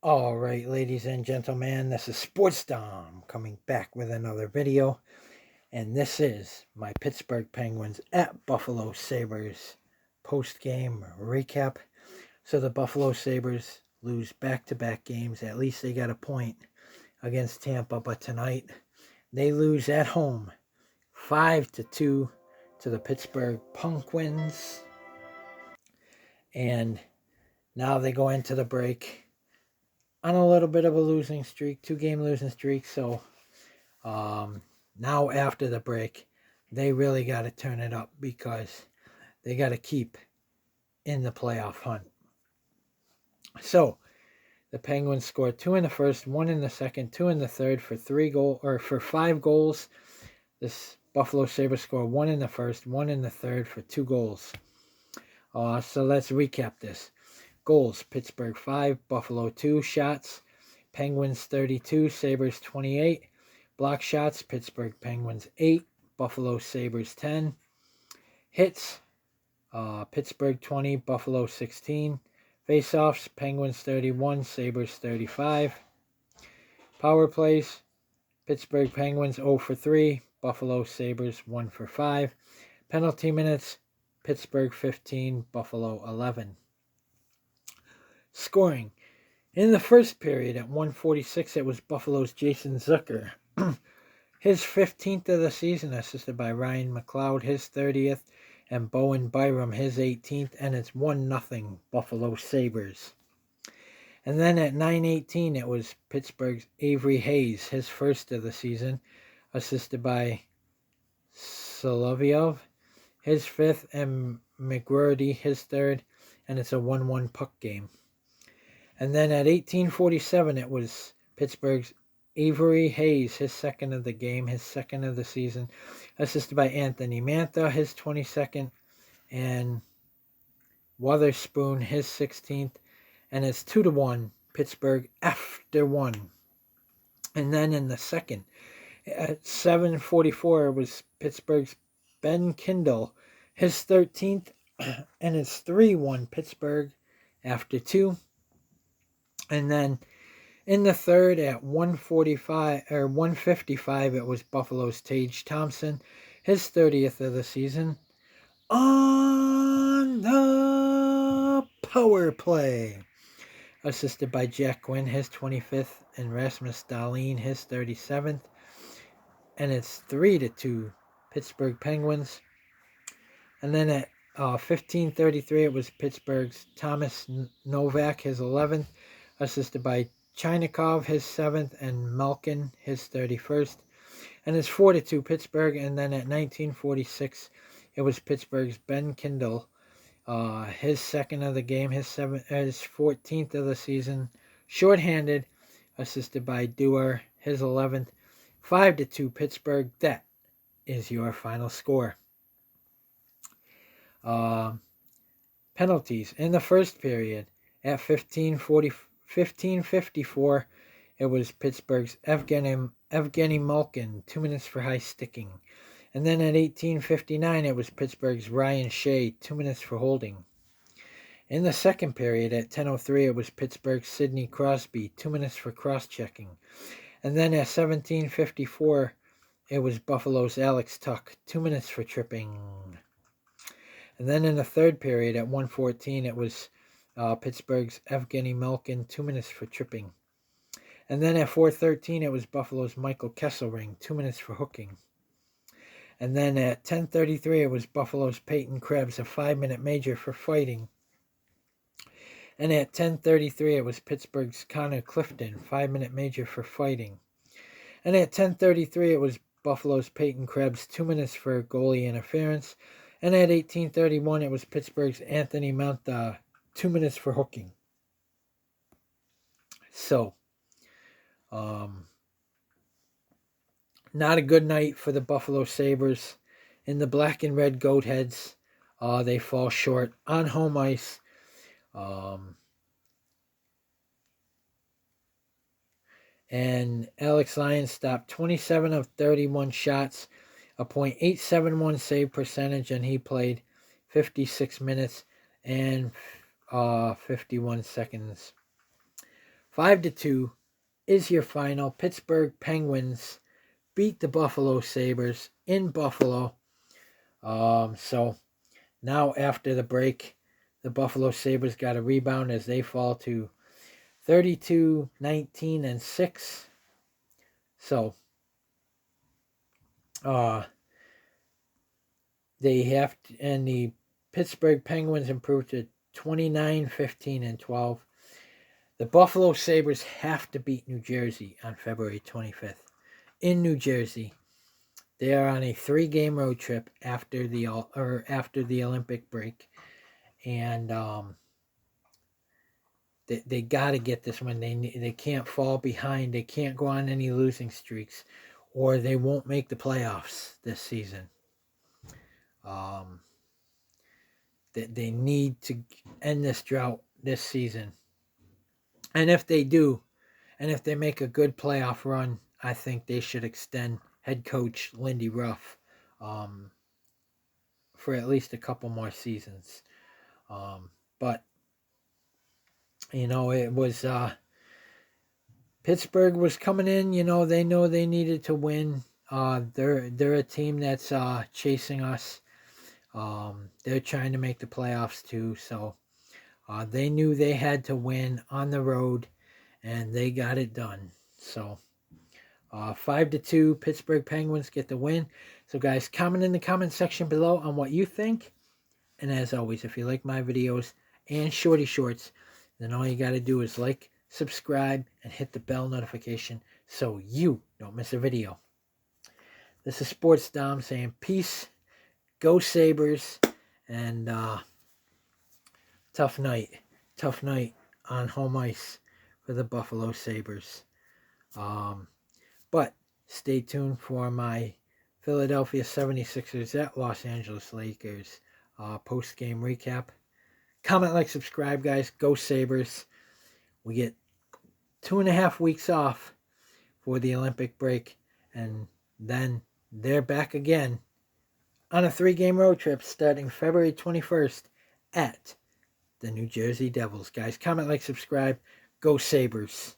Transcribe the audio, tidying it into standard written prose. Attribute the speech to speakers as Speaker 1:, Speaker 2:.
Speaker 1: All right, ladies and gentlemen, this is Sports Dom coming back with another video, and this is my Pittsburgh Penguins at Buffalo Sabres post-game recap. So the Buffalo Sabres lose back-to-back games. At least they got a point against Tampa, but tonight they lose at home 5-2 to the Pittsburgh Penguins, and now they go into the break on a little bit of a losing streak, 2-game losing streak. So now after the break, they really got to turn it up because they got to keep in the playoff hunt. So the Penguins scored 2 in the first, 1 in the second, 2 in the third for 5 goals. This Buffalo Sabres scored 1 in the first, 1 in the third for 2 goals. So let's recap this. Goals: Pittsburgh 5, Buffalo 2. Shots: Penguins 32, Sabres 28. Block shots: Pittsburgh Penguins 8, Buffalo Sabres 10. Hits: Pittsburgh 20, Buffalo 16. Face-offs: Penguins 31, Sabres 35. Power plays: Pittsburgh Penguins 0 for 3, Buffalo Sabres 1 for 5. Penalty minutes: Pittsburgh 15, Buffalo 11. Scoring: in the first period at 1:46, it was Buffalo's Jason Zucker. His 15th of the season, assisted by Ryan McLeod, his 30th, and Bowen Byram, his 18th, and it's 1-0 Buffalo Sabres. And then at 9:18, it was Pittsburgh's Avery Hayes, his first of the season, assisted by Solovyov, his 5th, and McGroarty, his 3rd, and it's a 1-1 puck game. And then at 18:47, it was Pittsburgh's Avery Hayes, his 2nd of the game, his 2nd of the season, assisted by Anthony Mantha, his 22nd, and Wotherspoon, his 16th, and it's 2-1 Pittsburgh after 1. And then in the second, at 7:44, it was Pittsburgh's Ben Kindle, his 13th, and it's 3-1 Pittsburgh after 2. And then in the third at 1:55, it was Buffalo's Tage Thompson, his 30th of the season, on the power play, assisted by Jack Quinn, his 25th, and Rasmus Dahlin, his 37th. And it's 3-2 Pittsburgh Penguins. And then at 15:33, it was Pittsburgh's Thomas Novak, his 11th, assisted by Chinikov, his 7th, and Malkin, his 31st. And it's 4-2 Pittsburgh. And then at 19:46, it was Pittsburgh's Ben Kindle, his 2nd of the game, his 14th of the season, shorthanded, assisted by Dewar, his 11th. 5-2 Pittsburgh. That is your final score. Penalties in the first period at 15:54, it was Pittsburgh's Evgeny Malkin, 2 minutes for high sticking. And then at 18:59, it was Pittsburgh's Ryan Shea, 2 minutes for holding. In the second period at 10:03, it was Pittsburgh's Sidney Crosby, 2 minutes for cross-checking. And then at 17:54, it was Buffalo's Alex Tuch, 2 minutes for tripping. And then in the third period at 1:14, it was Pittsburgh's Evgeny Malkin, 2 minutes for tripping. And then at 4:13, it was Buffalo's Michael Kesselring, 2 minutes for hooking. And then at 10:33, it was Buffalo's Peyton Krebs, a 5-minute major for fighting. And at 10:33, it was Pittsburgh's Connor Clifton, 5-minute major for fighting. And at 10:33, it was Buffalo's Peyton Krebs, 2 minutes for goalie interference. And at 18:31, it was Pittsburgh's Anthony Mantha, 2 minutes for hooking. So, not a good night for the Buffalo Sabres. In the black and red Goatheads, they fall short on home ice. And Alex Lyon stopped 27 of 31 shots, a .871 save percentage, and he played 56 minutes and 51 seconds. 5-2 is your final. Pittsburgh Penguins beat the Buffalo Sabres in Buffalo. So now after the break, the Buffalo Sabres got a rebound as they fall to 32-19-6. So they have to, and the Pittsburgh Penguins improved to 29-15-12. The Buffalo Sabres have to beat New Jersey on February 25th in New Jersey. They are on a 3-game road trip after the Olympic break, and they got to get this one. They can't fall behind. They can't go on any losing streaks, or they won't make the playoffs this season. They need to end this drought this season, and if they do, and if they make a good playoff run, I think they should extend head coach Lindy Ruff for at least a couple more seasons. But it was Pittsburgh was coming in. They know they needed to win. They're a team that's chasing us. They're trying to make the playoffs too, so they knew they had to win on the road, and they got it done. So 5-2, Pittsburgh Penguins get the win. So guys, comment in the comment section below on what you think. And as always, if you like my videos and Shorty Shorts, then all you got to do is like, subscribe, and hit the bell notification so you don't miss a video. This is Sports Dom saying peace, go Sabres, and tough night on home ice for the Buffalo Sabres. But stay tuned for my Philadelphia 76ers at Los Angeles Lakers post-game recap. Comment, like, subscribe, guys. Go Sabres. We get 2.5 weeks off for the Olympic break, and then they're back again on a 3-game road trip starting February 21st at the New Jersey Devils. Guys, comment, like, subscribe. Go Sabres.